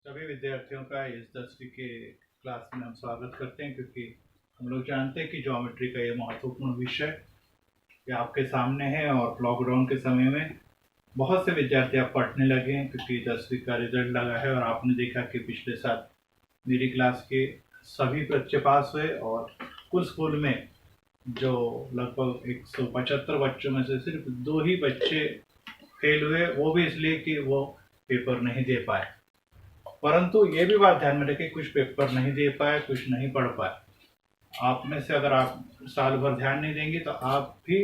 सभी विद्यार्थियों का इस 10वीं के क्लास में हम स्वागत करते हैं, क्योंकि हम लोग जानते हैं कि ज्योमेट्री का ये महत्वपूर्ण विषय ये आपके सामने है। और लॉकडाउन के समय में बहुत से विद्यार्थी अब पढ़ने लगे हैं, क्योंकि 10वीं का रिजल्ट लगा है। और आपने देखा कि पिछले साल मेरी क्लास के सभी बच्चे पास हुए, और कुल स्कूल में जो लगभग 175 बच्चों में से सिर्फ 2 ही बच्चे फेल हुए, वो भी इसलिए कि वो पेपर नहीं दे पाए। परंतु ये भी बात ध्यान में रखें, कुछ पेपर नहीं दे पाए, कुछ नहीं पढ़ पाए। आप में से अगर आप साल भर ध्यान नहीं देंगे तो आप भी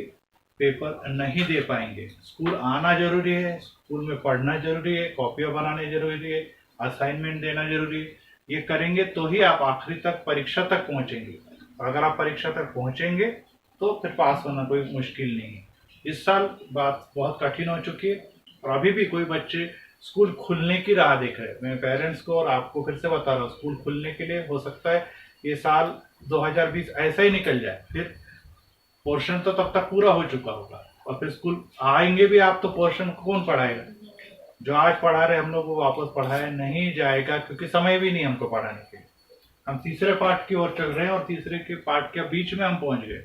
पेपर नहीं दे पाएंगे। स्कूल आना जरूरी है, स्कूल में पढ़ना जरूरी है, कॉपियां बनाने जरूरी है, असाइनमेंट देना जरूरी है। ये करेंगे तो ही आप आखिरी तक परीक्षा तक पहुंचेंगे। अगर आप परीक्षा तक पहुंचेंगे तो फिर पास होना कोई मुश्किल नहीं है। इस साल बात बहुत कठिन हो चुकी है, और अभी भी कोई बच्चे स्कूल खुलने की राह देख रहे हैं। मैं पेरेंट्स को और आपको फिर से बता रहा हूँ, स्कूल खुलने के लिए हो सकता है ये साल 2020 ऐसा ही निकल जाए, फिर पोर्शन तो तब तक पूरा हो चुका होगा, और फिर स्कूल आएंगे भी आप तो पोर्शन कौन पढ़ाएगा? जो आज पढ़ा रहे हम लोग वो वापस पढ़ाया नहीं जाएगा, क्योंकि समय भी नहीं हमको पढ़ाने के लिए। हम तीसरे पार्ट की ओर चल रहे हैं, और तीसरे के पार्ट के बीच में हम पहुंच गए।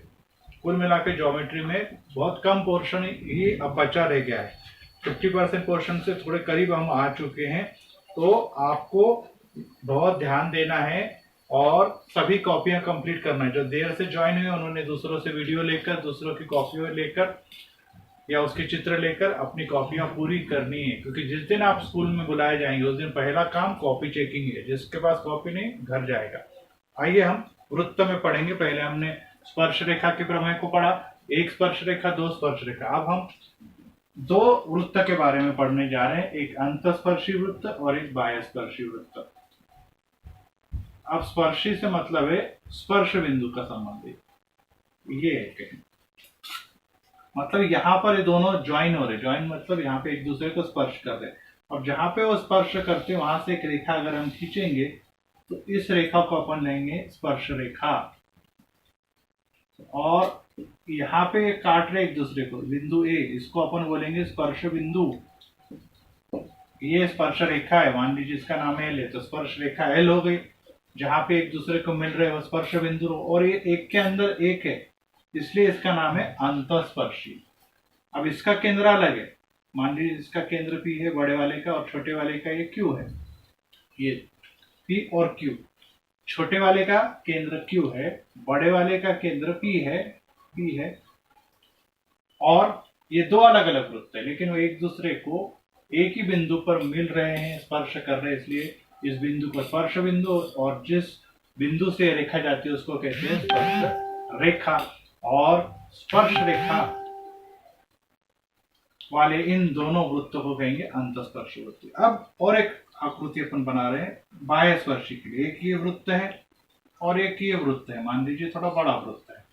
कुल मिला के ज्योमेट्री में बहुत कम पोर्शन ही अब बचा रह गया है। 50% पोर्शन से थोड़े करीब हम आ चुके हैं। तो आपको बहुत ध्यान देना है और सभी कॉपियां कंप्लीट करना है। जो देर से ज्वाइन हुए उन्होंने दूसरों से वीडियो लेकर, दूसरों की कॉपियां लेकर या उसके चित्र लेकर अपनी कॉपियां पूरी करनी है, क्योंकि जिस दिन आप स्कूल में बुलाए जाएंगे उस दिन पहला काम कॉपी चेकिंग है। जिसके पास कॉपी नहीं घर जाएगा। आइए हम वृत्त में पढ़ेंगे। पहले हमने स्पर्श रेखा के प्रमेय को पढ़ा, एक स्पर्श रेखा, दो स्पर्श रेखा। अब हम दो वृत्त के बारे में पढ़ने जा रहे हैं, एक अंतस्पर्शी वृत्त और एक बाह्यस्पर्शी वृत्त। अब स्पर्शी से मतलब है स्पर्श बिंदु का संबंधित। ये एक मतलब यहाँ पर ये दोनों ज्वाइन हो रहे। ज्वाइन मतलब यहाँ पे एक दूसरे को स्पर्श कर रहे हैं, और जहां पे वो स्पर्श करते हैं वहां से एक रेखा अगर हम खींचेंगे तो इस रेखा को अपन लेंगे स्पर्श रेखा, और यहाँ पे काट रहे एक दूसरे को बिंदु ए, इसको अपन बोलेंगे स्पर्श बिंदु। ये स्पर्श रेखा है, मान लीजिए इसका नाम एल है, तो स्पर्श रेखा एल हो गई। जहां पे एक दूसरे को मिल रहे हो स्पर्श बिंदु, और ये एक के अंदर एक है, इसलिए इसका नाम है अंतस्पर्शी। अब इसका केंद्र अलग है। मान लीजिए इसका केंद्र पी है बड़े वाले का, और छोटे वाले का ये क्यू है। ये पी और क्यू, छोटे वाले का केंद्र क्यू है, बड़े वाले का केंद्र पी है। और ये दो अलग अलग वृत्त है, लेकिन वो एक दूसरे को एक ही बिंदु पर मिल रहे हैं, स्पर्श कर रहे हैं, इसलिए इस बिंदु को स्पर्श बिंदु, और जिस बिंदु से रेखा जाती है उसको कहते हैं स्पर्श रेखा। और स्पर्श रेखा वाले इन दोनों वृत्तों को कहेंगे अंतस्पर्शी वृत्त। अब और एक आकृति अपन बना रहे हैं बाह्य स्पर्शी के लिए। एक ये वृत्त है और एक ये वृत्त है, मान लीजिए थोड़ा बड़ा वृत्त है,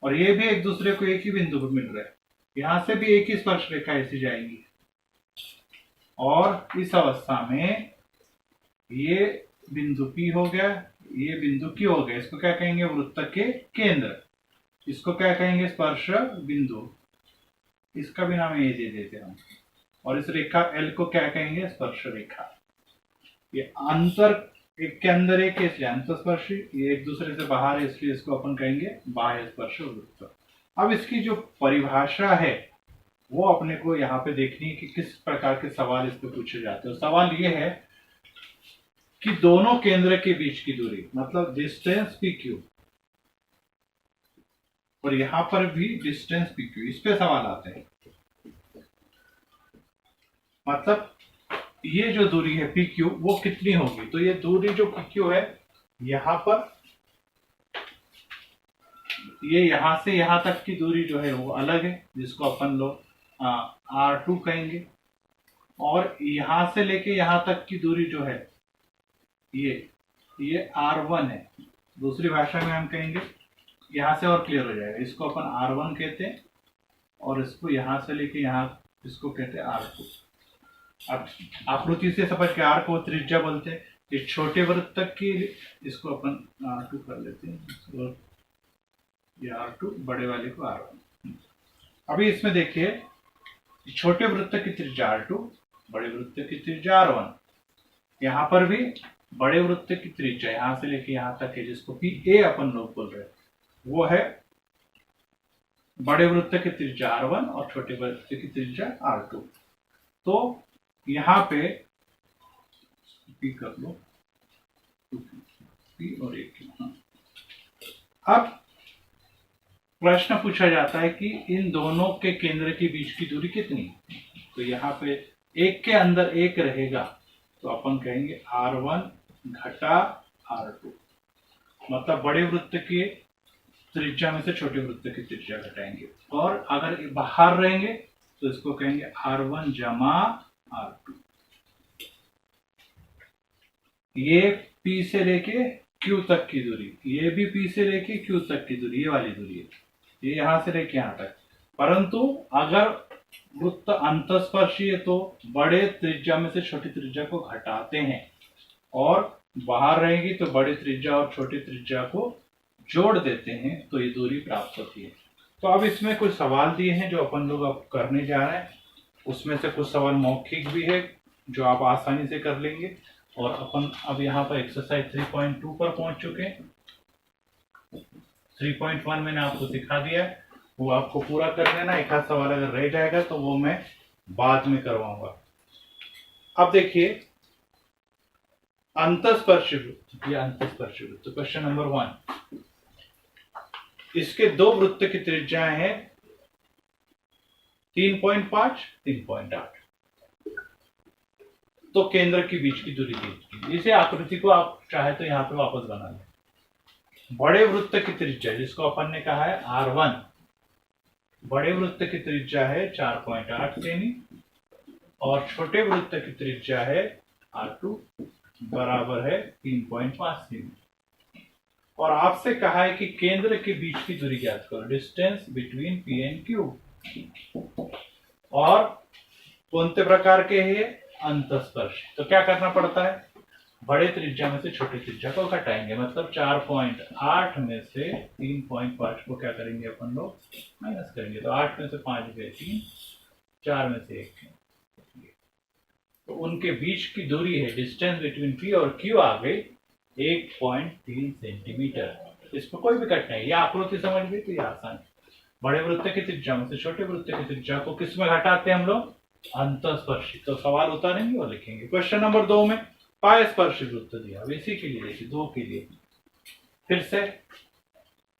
और ये भी एक दूसरे को एक ही बिंदु पर मिल रहा है। यहां से भी एक ही स्पर्श रेखा ऐसी जाएगी, और इस अवस्था में ये बिंदु P हो गया, ये बिंदु Q हो गया। इसको क्या कहेंगे? वृत्त के केंद्र। इसको क्या कहेंगे? स्पर्श बिंदु। इसका भी नाम ये दे देते हम। और इस रेखा L को क्या कहेंगे? स्पर्श रेखा। ये अंतर एक के अंदर एक है इसलिए अंतस्पर्शी, ये एक दूसरे से बाहर है इसलिए इसको अपन कहेंगे बाह्य स्पर्श वृत्त। अब इसकी जो परिभाषा है वो अपने को यहाँ पे देखनी है कि किस प्रकार के सवाल इस पे पूछे जाते हैं। सवाल ये है कि दोनों केंद्र के बीच की दूरी, मतलब डिस्टेंस PQ, और यहां पर भी डिस्टेंस PQ, इस पे सवाल आते हैं। मतलब ये जो दूरी है PQ वो कितनी होगी? तो ये दूरी जो PQ है यहां पर, ये यहां से यहां तक की दूरी जो है वो अलग है, जिसको अपन लोग R2 कहेंगे। और यहां से लेके यहां तक की दूरी जो है ये R1 है। दूसरी भाषा में हम कहेंगे, यहां से और क्लियर हो जाएगा, इसको अपन R1 कहते हैं, और इसको यहां से लेके यहां इसको कहते हैं R2। अब आकृति से समझ के R को त्रिज्या बोलते हैं। इस छोटे वृत्त तक की इसको अपन R2 कर लेते हैं, ये R2, बड़े वाले को R1। अभी इसमें देखिए छोटे वृत्त की त्रिज्या R2, बड़े वृत्त की त्रिज्या R1। यहाँ पर भी बड़े वृत्त की त्रिज्या यहाँ से लेके यहाँ तक है, जिसको कि ए अपन लोग बोल रहे हैं, वो है बड़े वृत्त की त्रिज्या R1 और छोटे वृत्त की त्रिज्या R2। तो यहाँ पे P कर लो, P और एक। अब प्रश्न पूछा जाता है कि इन दोनों के केंद्र के बीच की दूरी कितनी। तो यहाँ पे एक के अंदर एक रहेगा, तो अपन कहेंगे R1 घटा R2, मतलब बड़े वृत्त के त्रिज्या में से छोटे वृत्त की त्रिज्या घटाएंगे। और अगर बाहर रहेंगे तो इसको कहेंगे R1 जमा R2। ये P से लेके Q तक की दूरी, ये भी P से लेके Q तक की दूरी, ये वाली दूरी है, ये यहां से लेके यहां तक। परंतु अगर वृत्त अंतस्पर्शी है तो बड़े त्रिज्या में से छोटी त्रिज्या को घटाते हैं, और बाहर रहेंगी तो बड़ी त्रिज्या और छोटी त्रिज्या को जोड़ देते हैं, तो ये दूरी प्राप्त होती है। तो अब इसमें कुछ सवाल दिए हैं जो अपन लोग अब करने जा रहे हैं। उसमें से कुछ सवाल मौखिक भी है जो आप आसानी से कर लेंगे, और अपन अब यहाँ पर एक्सरसाइज 3.2 पर पहुंच चुके हैं। 3.1 मैंने आपको सिखा दिया है, वो आपको पूरा कर लेना। एक आध सवाल अगर रह जाएगा तो वो मैं बाद में करवाऊंगा। अब देखिए अंतस्पर्शी वृत्त, ये अंतस्पर्शी वृत्त, क्वेश्चन नंबर 1। इसके दो वृत्त की त्रिज्याएं हैं 3.5, 3.8। तो केंद्र के बीच की दूरी दी। इसे आकृति को आप चाहे तो यहाँ पे वापस बना लें। बड़े वृत्त की त्रिज्या जिसको अपन ने कहा है R1, बड़े वृत्त की त्रिज्या है 4.8 सेमी, और छोटे वृत्त की त्रिज्या है R2 बराबर है 3.5 सेमी। और आपसे कहा है कि केंद्र के बीच की दूरी ज्ञात करो, distance between P and Q। और कौन प्रकार के है, अंतस्पर्शी। तो क्या करना पड़ता है, बड़े त्रिज्या में से छोटे त्रिज्या को घटाएंगे, मतलब 4.8 में से 3.5 को क्या करेंगे अपन लोग, माइनस करेंगे। तो 8 में से 5 गए 3, 4 में से 1। तो उनके बीच की दूरी है, डिस्टेंस बिटवीन P और Q आ गई 1.3 सेंटीमीटर। इसमें कोई भी कट नहीं, ये आकृति समझ गई तो ये आसान है। बड़े वृत्त की त्रिज्या में से छोटे वृत्त की त्रिज्या को किस में घटाते हैं हम लोग, अंतस्पर्शी। तो सवाल उतारेंगे और लिखेंगे। क्वेश्चन नंबर 2 में पायस्पर्शी वृत्त दिया। अब इसी के लिए देखिए 2 के लिए फिर से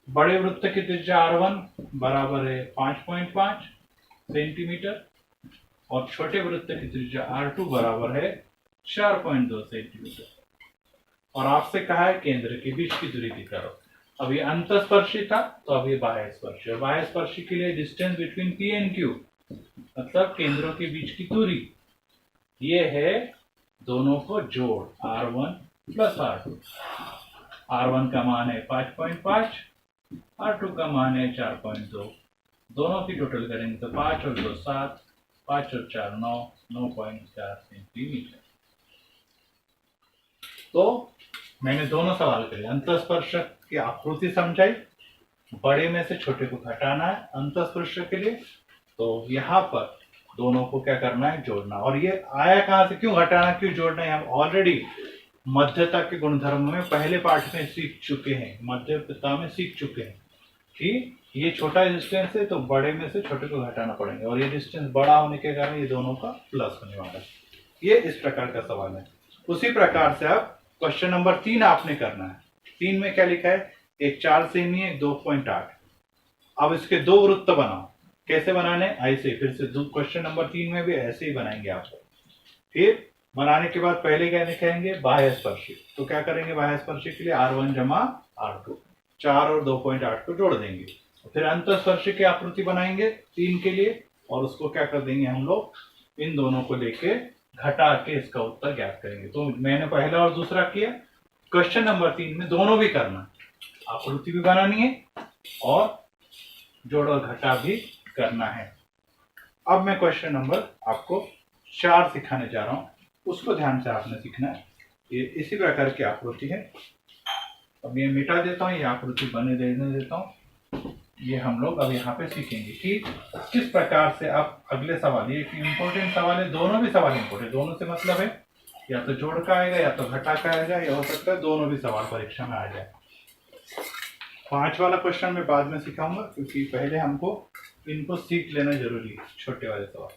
बड़े वृत्त की त्रिज्या R1 बराबर है 5.5 सेंटीमीटर, और छोटे वृत्त की त्रिज्या R2 बराबर है 4.2 सेंटीमीटर। और आपसे कहा है केंद्र के बीच की दूरी दिखाओ। अब ये अंतस्पर्शी था, तो अब ये बाह्यस्पर्शी। और बाह्यस्पर्शी के लिए distance between P and Q, मतलब केंद्रों के बीच की दूरी, ये है दोनों को जोड़ R1 प्लस R2। R1 का मान है 5.5, R2 का मान है 4.2। दोनों की टोटल करेंगे तो 5 और 2 7, 5 और 4 9, 9.4 सेंटीमीटर। तो मैंने दोनों सवाल करे, अंतस्पर्शक की आकृति समझाई, बड़े में से छोटे को घटाना है अंतस्पर्शक के लिए, तो यहाँ पर दोनों को क्या करना है, जोड़ना। और ये आया कहाँ से, क्यों घटाना क्यों जोड़ना है, हम ऑलरेडी मध्यता के गुणधर्म में पहले पाठ में सीख चुके हैं, मध्यता में सीख चुके हैं कि ये छोटा डिस्टेंस है तो बड़े में से छोटे को घटाना पड़ेगा, और ये डिस्टेंस बड़ा होने के कारण ये दोनों का प्लस होने वाला है। ये इस प्रकार का सवाल है। उसी प्रकार से अब क्वेश्चन नंबर 3 आपने करना है। 3 में क्या लिखा है, एक 4 सेमी है, 2.8। अब इसके दो वृत्त बनाओ। कैसे बनाने, ऐसे फिर से क्वेश्चन नंबर 3 में भी ऐसे ही बनाएंगे आपको। फिर बनाने के बाद पहले क्या लिखेंगे, बाह्यस्पर्शी। तो क्या करेंगे, बाह्यस्पर्शी के लिए R1 जमा R2, 4 और 2.8 को जोड़ देंगे। फिर अंतस्पर्शी की आकृति बनाएंगे 3 के लिए, और उसको क्या कर देंगे हम लोग, इन दोनों को लेके घटा के इसका उत्तर ज्ञात करेंगे। तो मैंने पहला और दूसरा किया। क्वेश्चन नंबर 3 में दोनों भी करना, आकृति भी बनानी है और जोड़ और घटा भी करना है। अब मैं क्वेश्चन नंबर आपको 4 सिखाने जा रहा हूं, उसको ध्यान से आपने सीखना है। ये इसी प्रकार की आकृति है। अब ये मिटा देता हूँ, ये आकृति बने रहने देता हूँ। ये हम लोग अब यहाँ पे सीखेंगे कि किस प्रकार से आप अगले सवाल, ये इंपॉर्टेंट सवाल है, दोनों भी सवाल इंपॉर्टेंट, दोनों से मतलब है या तो जोड़ का आएगा या तो घटा का आएगा, या हो सकता है दोनों भी सवाल परीक्षा में आ जाए। 5 वाला क्वेश्चन मैं बाद में सिखाऊंगा, क्योंकि पहले हमको इनको सीख लेना जरूरी है, छोटे वाले सवाल।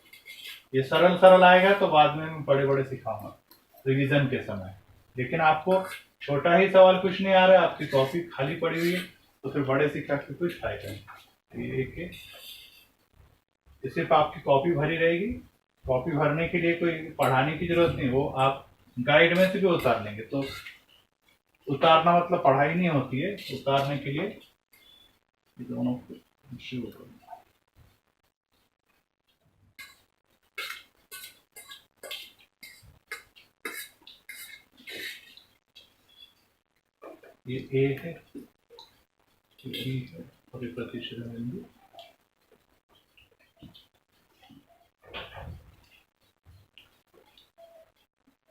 ये सरल सरल आएगा तो बाद में मैं बड़े बड़े सिखाऊंगा रिवीजन के समय। लेकिन आपको छोटा ही सवाल कुछ नहीं आ रहा है, आपकी कॉपी खाली पड़ी हुई है, तो फिर बड़े सिखा के कुछ फायदा नहीं। ये सिर्फ आपकी कॉपी भरी रहेगी। कॉपी भरने के लिए कोई पढ़ाने की जरूरत नहीं, वो आप गाइड में से भी उतार लेंगे। तो उतारना मतलब पढ़ाई नहीं होती है, उतारने के लिए दोनों शुरू करो। ये ए है, ये बी है और ये प्रतिशत बिंदु।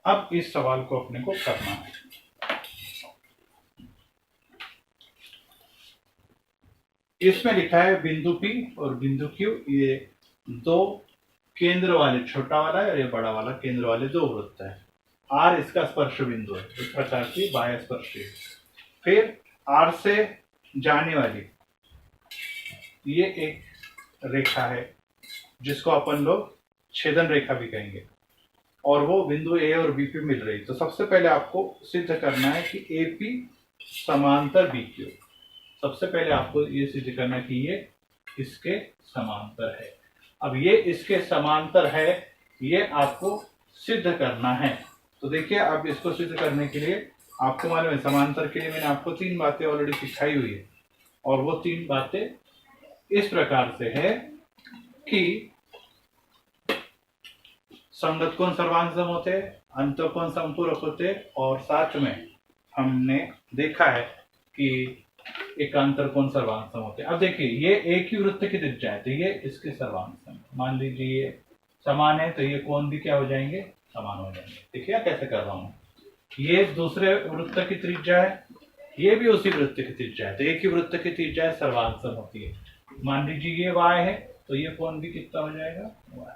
अब इस सवाल को अपने को करना है। इसमें लिखा है बिंदु P और बिंदु Q, ये दो केंद्र वाले, छोटा वाला है और ये बड़ा वाला केंद्र वाले दो वृत्त है। R इसका स्पर्श बिंदु है, इस प्रकार की बाह्य स्पर्श। फिर R से जाने वाली ये एक रेखा है जिसको अपन लोग छेदन रेखा भी कहेंगे, और वो बिंदु A और B पे मिल रही। तो सबसे पहले आपको सिद्ध करना है कि AP समांतर BQ। सबसे पहले आपको ये सिद्ध करना है कि ये इसके समांतर है। अब ये इसके समांतर है, ये आपको सिद्ध करना है। तो देखिए, अब इसको सिद्ध करने के लिए आपको मालूम है, समांतर के लिए मैंने आपको 3 बातें ऑलरेडी सिखाई हुई है, और वो 3 बातें इस प्रकार से है कि संगत कोण सर्वांगसम होते, अंतःकोण समपूरक होते, और साथ में हमने देखा है कि एकांतर कोण सर्वांगसम होते। अब देखिए, ये एक ही वृत्त की त्रिज्या है, तो ये इसके सर्वांगसम। मान लीजिए ये समान है, तो ये कोण भी क्या हो जाएंगे, समान हो जाएंगे। देखिए कैसे कर रहा हूँ, ये दूसरे वृत्त की त्रिज्या है, ये भी उसी वृत्त की त्रिज्या है, तो एक ही वृत्त की त्रिज्या सर्वांगसम होती है। मान लीजिए ये y है, तो ये कोण भी कितना हो जाएगा, y।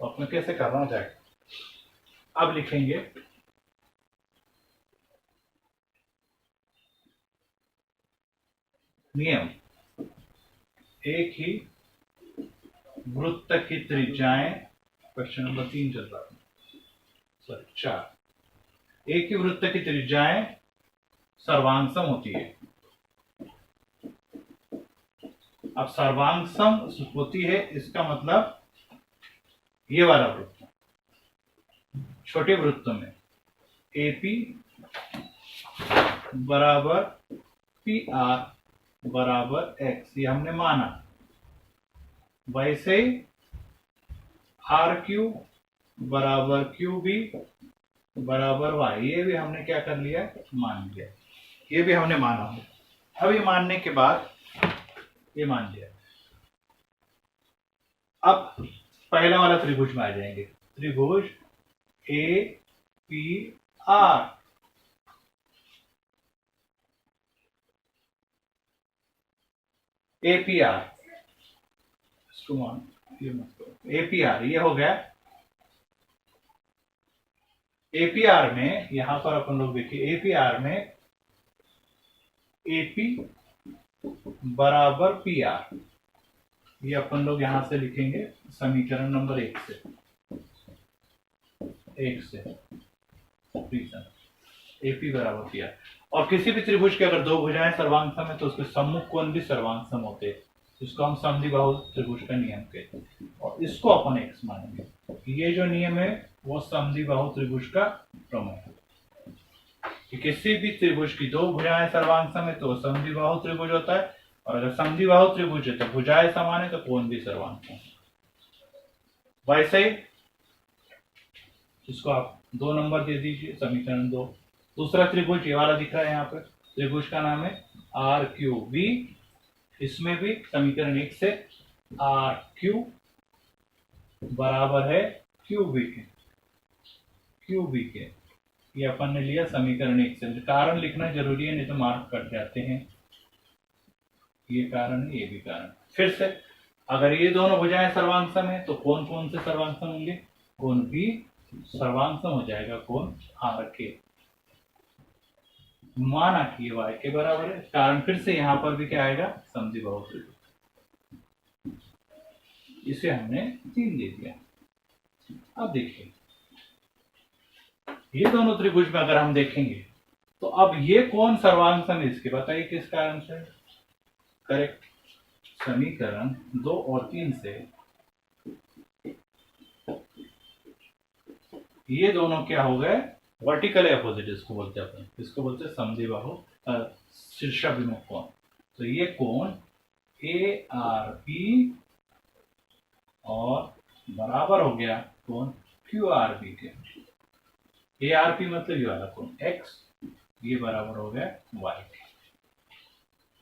तो अपने कैसे करना जाएगा, अब लिखेंगे नियम, एक ही वृत्त की त्रिज्याएं, क्वेश्चन नंबर 3 चल रहा है, सॉरी 4, एक ही वृत्त की त्रिज्याएं सर्वांगसम होती है। अब सर्वांगसम होती है, इसका मतलब ये वाला वृत्त, छोटे वृत्त में AP बराबर PR बराबर X, ये हमने माना। वैसे RQ बराबर QB बराबर Y, ये भी हमने क्या कर लिया, मान लिया। ये भी हमने माना। अब ये मानने के बाद ये मान लिया। अब पहला वाला त्रिभुज में आ जाएंगे, त्रिभुज APR। APR APR ये हो गया। APR में यहां पर अपन लोग देखिए, APR में AP बराबर PR, ये अपन लोग यहां से लिखेंगे समीकरण नंबर 1 से AP बराबर PR। और किसी भी त्रिभुज के अगर दो भुजाएं सर्वांगसम है तो उसके सम्मुख कोण भी सर्वांगसम होते हैं, इसको हम समद्विबाहु त्रिभुज का नियम कहते हैं, और इसको अपन X मानेंगे। ये जो नियम है वो समद्विबाहु त्रिभुज का प्रमेय है कि किसी भी त्रिभुज की दो भुजाएं सर्वांगसम है तो समद्विबाहु त्रिभुज होता है, और अगर समद्विबाहु त्रिभुज है तो भुजाएं समान है तो कोण भी सर्वांगसम। वैसे ही इसको आप 2 नंबर दे दीजिए, समीकरण 2। दूसरा त्रिभुज ये वाला दिख रहा है यहाँ पर, त्रिभुज का नाम है RQB, इसमें भी समीकरण 1 से RQ बराबर है QB के, ये अपन ने लिया समीकरण 1 से। कारण लिखना जरूरी है, नहीं तो मार्क कट जाते हैं। ये कारण है, ये भी कारण। फिर से, अगर ये दोनों भुजाएं सर्वांगसम है तो कौन कौन से सर्वांगसम होंगे, कोण B सर्वांग हो जाएगा कोण आर के। माना कि ये y के बराबर है, कारण फिर से यहां पर भी क्या आएगा, समद्विबाहु त्रिभुज। इसे हमने 3 दे दिया। अब देखिए ये दोनों त्रिभुज में अगर हम देखेंगे तो अब ये कौन सर्वांग सम इसके, बताइए किस कारण से। करेक्ट, समीकरण 2 और 3 से ये दोनों क्या हो गए, वर्टिकल अपोजिट इसको बोलते हैं अपन, इसको बोलते हैं समद्विबाहु शीर्षाभिमुख कोण। तो ये कोण ए आर पी और बराबर हो गया कोण क्यू आर पी के। ए आर पी मतलब ये वाला कोण एक्स, ये बराबर हो गया वाई के।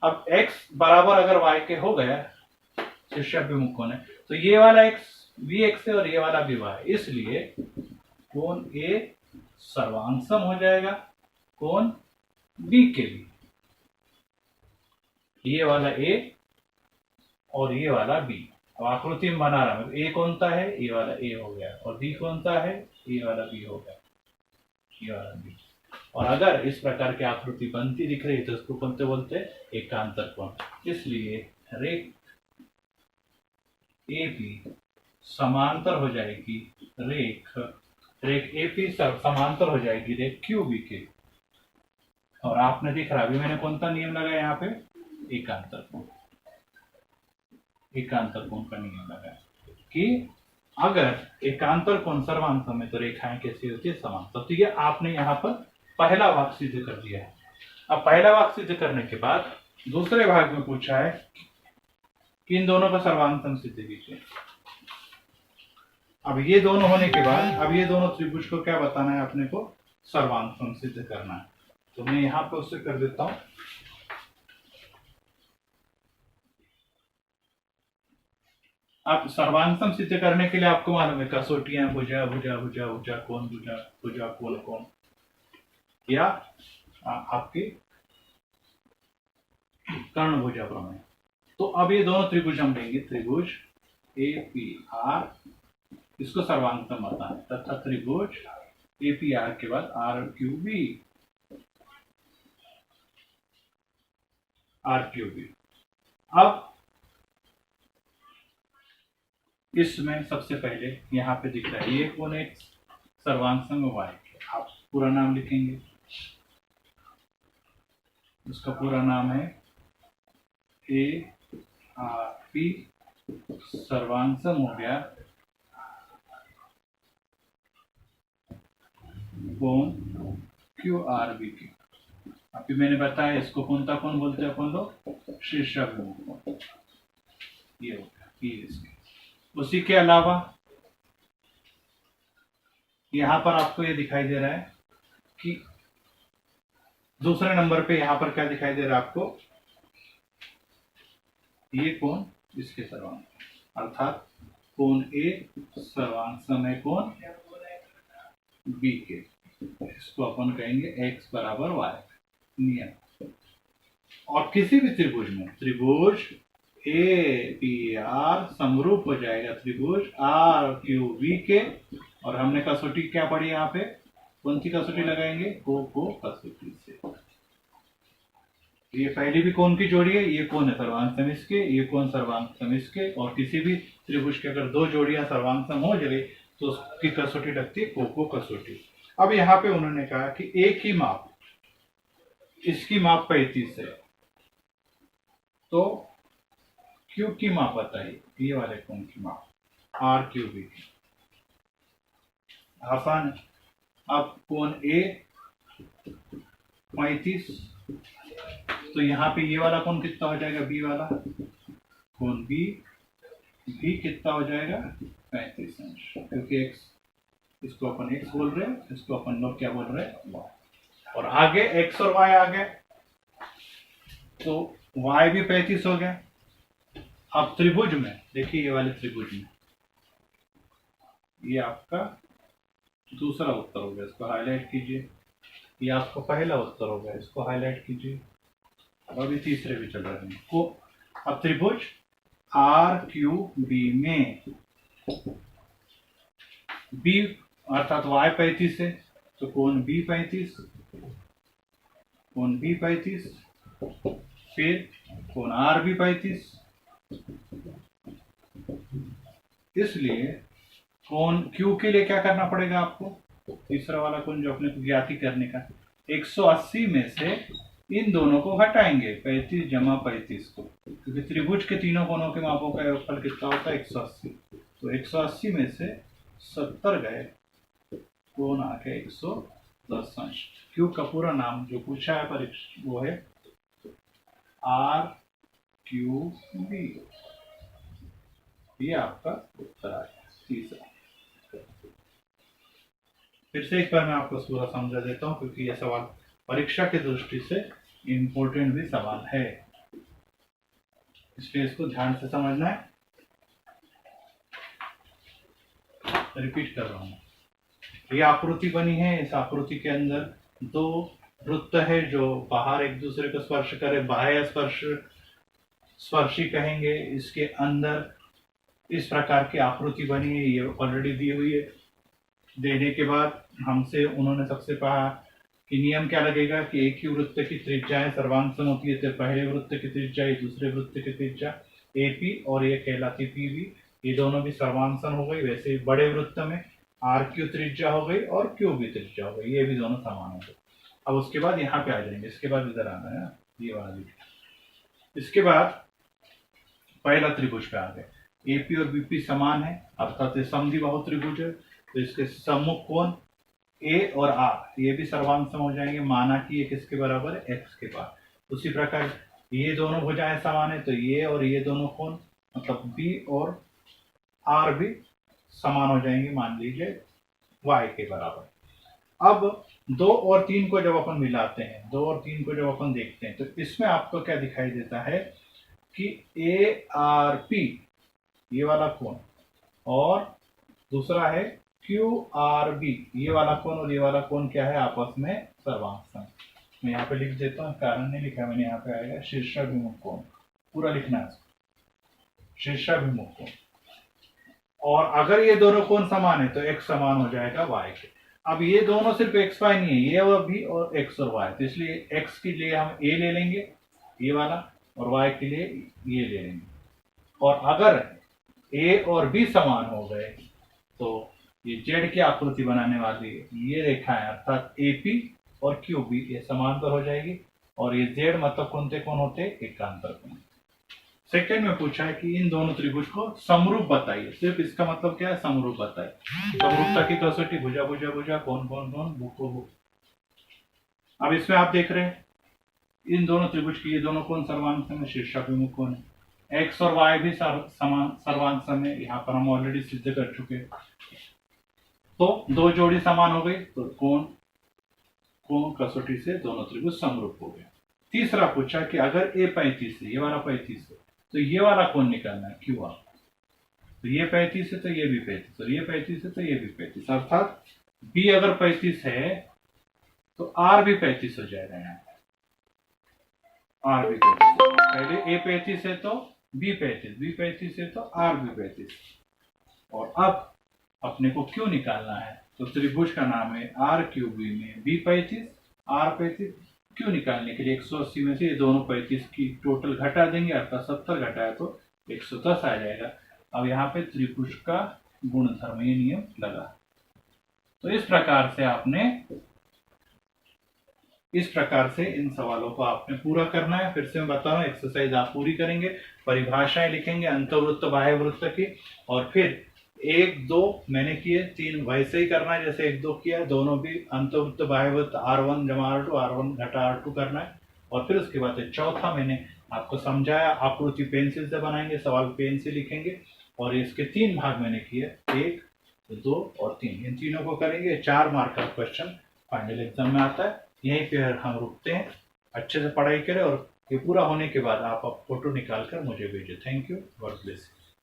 अब एक्स बराबर अगर वाई के हो गया शीर्षाभिमुख कोण है, तो ये वाला एक्स वी एक्स है और ये वाला भी वाई, इसलिए कोण ए सर्वांग सम हो जाएगा कोण बी के भी। ये वाला ए और ये वाला बी। अब आकृति में बना रहा है, ए कौन सा है, ये वाला ए हो गया, और बी कौन सा है, ये वाला बी हो गया, ये वाला बी। और अगर इस प्रकार की आकृति बनती दिख रही है तो इसको कौन से बोलते हैं, एकांतर कोण। इसलिए रेख ए बी समांतर हो जाएगी रेख ए पी समांतर हो जाएगी रेख क्यू बी के। और आपने देख रहा अभी मैंने कौन सा नियम लगाया यहाँ पे, एकांतर कोण। एकांतर कोण का नियम लगाया कि अगर एकांतर कोण सर्वांग सम है तो रेखाएं कैसी होती है, समांतर। तो ये आपने यहाँ पर पहला भाग सिद्ध कर दिया है। अब पहला भाग सिद्ध करने के बाद दूसरे भाग में पूछा है कि इन दोनों का सर्वांग सम सिद्ध कीजिए। अब ये दोनों होने के बाद अब ये दोनों त्रिभुज को क्या बताना है, अपने को सर्वांग सम सिद्ध करना है। तो मैं यहां पे उससे कर देता हूं। अब सर्वांग सम सिद्ध करने के लिए आपको मालूम है कसौटियां भुजा भुजा भुजा भुजा कोण भुजा भुजा कोण कोण, या आपके कर्ण भुजा प्रमेय। तो अब ये दोनों त्रिभुज हम लेंगे, त्रिभुज ए पी आर, इसको सर्वांग सम बताना है, तथा त्रिभुज ए पी आर के बाद R Q B, R Q B. अब इसमें सबसे पहले यहाँ पे दिख रहा है ये कोण एक सर्वांग सम वाई, आप पूरा नाम लिखेंगे, उसका पूरा नाम है ए आर पी, सर्वांग सम हो गया कोण क्यू आर बी की। अभी मैंने बताया इसको कौन सा कोण बोलते हैं अपन लोग, शीर्षाभिमुख कोण। ये हो गया, ये इसके। उसी के अलावा यहां पर आपको ये दिखाई दे रहा है कि दूसरे नंबर पे यहां पर क्या दिखाई दे रहा है आपको, ये कोण इसके सर्वांग, अर्थात कोण ए सर्वांग सम है कोण बी के। इसको अपन कहेंगे x बराबर वाई नियम। और किसी भी त्रिभुज में त्रिभुज ए पी आर समरूप हो जाएगा त्रिभुज आर क्यू बी के। और हमने कसौटी क्या पढ़ी यहाँ पे, कौन सी कसौटी लगाएंगे, को कसौटी से। ये पहली भी कोण की जोड़ी है, ये कोण है सर्वांग सम इसके, ये कोण सर्वांग सम इसके। और किसी भी त्रिभुज के अगर दो जोड़ियां सर्वांग सम हो जाए तो उसकी कसौटी लगती है को कसौटी। अब यहाँ पे उन्होंने कहा कि एक ही माप, इसकी माप 35 है, तो क्यू की माप बताइए, ये वाले कोण की माप आर क्यू बी की। आसान है। अब कोण ए 35, तो यहाँ पे ये वाला कोण कितना हो जाएगा, बी वाला कोण बी भी कितना हो जाएगा 35 अंश, क्योंकि एक्स, इसको अपन एक्स बोल रहे हैं, इसको अपन लोग क्या बोल रहे हैं, वाई। और आगे एक्स और वाई आ गए तो वाई भी 35 हो गया। अब त्रिभुज में देखिए, ये वाले त्रिभुज में ये आपका दूसरा उत्तर हो गया, इसको हाईलाइट कीजिए। ये आपका पहला उत्तर हो गया, इसको हाईलाइट कीजिए। अभी तीसरे भी चल रहे हैं को। अब त्रिभुज आर क्यू बी में बी अर्थात y 35 है तो कोण B 35, कोण B 35, फिर कोण R भी 35। इसलिए कोण Q के लिए क्या करना पड़ेगा आपको, तीसरा वाला कोण जो अपने को ज्ञाति करने का, 180 में से इन दोनों को घटाएंगे, 35 जमा 35 को, क्योंकि त्रिभुज के तीनों कोणों के मापों का योगफल कितना होता है 180। तो 180 में से 70 गए, कोण आ गया 110 अंश। क्यू का पूरा नाम जो पूछा है परीक्षा वो है RQB। ये आपका उत्तर आ गया तीसरा। फिर से एक बार मैं आपको पूरा समझा देता हूं, क्योंकि यह सवाल परीक्षा की दृष्टि से इम्पोर्टेंट भी सवाल है, इसलिए इसको ध्यान से समझना है। रिपीट कर रहा हूं। ये आकृति बनी है, इस आकृति के अंदर दो वृत्त है जो बाहर एक दूसरे को स्पर्श करे, बाह्य स्पर्शी कहेंगे। इसके अंदर इस प्रकार की आकृति बनी है, ये ऑलरेडी दी हुई है। देने के बाद हमसे उन्होंने सबसे कहा कि नियम क्या लगेगा कि एक ही वृत्त की त्रिज्याएं सर्वांग सम होती है, तो पहले वृत्त की त्रिज्या, ये दूसरे वृत्त की त्रिज्या AP और ये कहलाती PB, ये दोनों भी सर्वांग हो गई। वैसे ही बड़े वृत्त में RQ त्रिज्या हो गई और QB त्रिज्या हो गई, ये भी दोनों समान हो गए। अब उसके बाद यहाँ पे आ जाएंगे, इसके बाद इधर आना है ये वाला। इसके बाद पहला त्रिभुज पे आ गए, AP और BP समान है, अर्थात समद्विबाहु त्रिभुज है, तो इसके सम्मुख कोण A और R ये भी सर्वांग सम हो जाएंगे, माना कि ये किसके बराबर है, X के पास। उसी प्रकार ये दोनों भुजाएं समान है, तो ये और ये दोनों कोण मतलब B और R भी समान हो जाएंगे, मान लीजिए Y के बराबर। अब 2 और 3 को जब अपन मिलाते हैं, 2 और 3 को जब अपन देखते हैं, तो इसमें आपको क्या दिखाई देता है कि ARP ये वाला कोण और दूसरा है QRB ये वाला कोण, और ये वाला कोण क्या है, आपस में सर्वांग सम। मैं यहाँ पे लिख देता हूँ, कारण नहीं लिखा मैंने, यहाँ पे आएगा शीर्षाभिमुख कोण, पूरा लिखना है शीर्षाभिमुख कोण। और अगर ये दोनों कोण समान है तो x समान हो जाएगा y के। अब ये दोनों सिर्फ x y नहीं है, ये और भी और x और y, तो इसलिए x के लिए हम a ले लेंगे ये वाला, और y के लिए ये ले लेंगे। और अगर a और b समान हो गए तो ये z की आकृति बनाने वाली ये रेखा है, अर्थात AP और QB ये समांतर हो जाएगी, और ये z मतलब कौन से कोण होते हैं, एकांतर कोण। सेकंड में पूछा है कि इन दोनों त्रिभुज को समरूप बताइए, सिर्फ इसका मतलब क्या है, समरूप बताइए। समरूपता की कसौटी भुजा भुजा भुजा, कोण कोण कोण, भुक भुक। अब इसमें आप देख रहे हैं इन दोनों त्रिभुज की ये दोनों कोण सर्वांग सम है, शीर्षाभिमुख कोण है, x और y भी समान सर्वांग सम है, यहाँ पर हम ऑलरेडी सिद्ध कर चुके हैं। तो दो जोड़ी समान हो गई, तो कोण कसौटी से दोनों त्रिभुज समरूप हो गए। तीसरा पूछा कि अगर A 35 है, ये वाला 35 है, तो ये वाला कोण निकालना है QR, तो ये 35 है तो ये भी 35, और ये 35 है तो ये भी 35, अर्थात B अगर 35 है तो R भी 35 हो जाएगा। यहाँ R भी 35, पहले A 35 है तो B 35, B 35 है तो R भी 35। और अब अपने को क्यों निकालना है, तो त्रिभुज का नाम है RQB में B 35 R 35। क्यों निकालने के लिए 180 में से ये दोनों 35 की टोटल घटा देंगे, अर्थात 70 घटाया तो 110 आ जाएगा। अब यहाँ पे त्रिभुज का गुणधर्म ये नियम लगा। तो इस प्रकार से इन सवालों को आपने पूरा करना है। फिर से मैं बता रहा हूँ, एक्सरसाइज आप पूरी करेंगे, परिभाषाएं लिखेंगे अंतर्वृत्त बाह्य वृत्त की, और फिर 1 2 मैंने किए, 3 वैसे ही करना है जैसे 1 2 किया, दोनों भी अंतर्वृत्त बाह्य वृत्त R1 जमा R2 R1 घटा R2 करना है। और फिर उसके बाद चौथा मैंने आपको समझाया, आकृति पेंसिल से बनाएंगे, सवाल पेन से लिखेंगे, और इसके 3 भाग मैंने किए, 1 2 और 3, इन तीनों को करेंगे। 4 मार्क का क्वेश्चन फाइनल एग्जाम में आता है। यहीं पे हम रुकते हैं, अच्छे से पढ़ाई करें, और ये पूरा होने के बाद आप फोटो निकाल कर मुझे भेजें। Thank you, God bless.